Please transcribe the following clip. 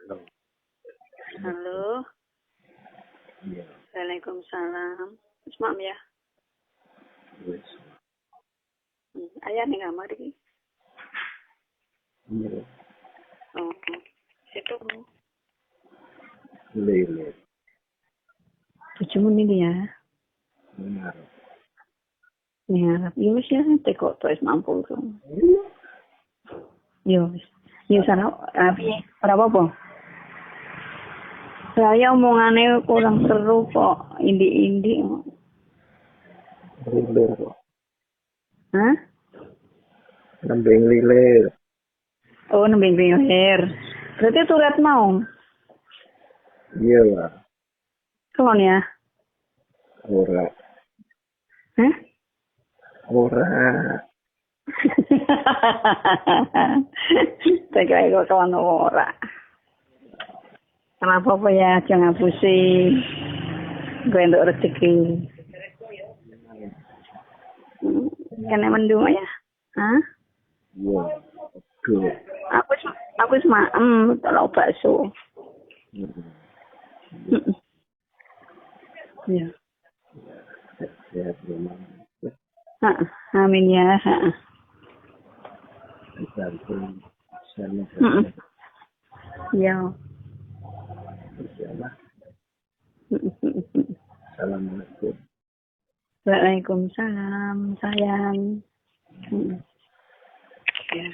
Halo. Iya. Waalaikumsalam. Wis mam ya. Wis. Ayah ning kamar iki. Iya. Oh. Situ. Lele. Bojomu niki ya. Benar. Ya, ya wis ya teko terus mampu. Yo wis. Yo sana piye? Ora apa-apa. Saya omongane kurang seru kok, indi-indi. Lele kok. Hah? Nembeng lele. Oh, nembeng leher. Berarti turet mau. Iya lah. Kelon ya? Ora. Hah? Ora. Saya kira kok kawan ora. Kenapa apa ya, jangan pusing. Gue untuk rezeki. Kena mendung ya? Hah? Iya. Betul. Aku semaem kalau bakso. Ya. Sehat memang. Amin ya. Tergantung sana. Ya. Insyaallah. Assalamualaikum. Waalaikumsalam sayang. Ya.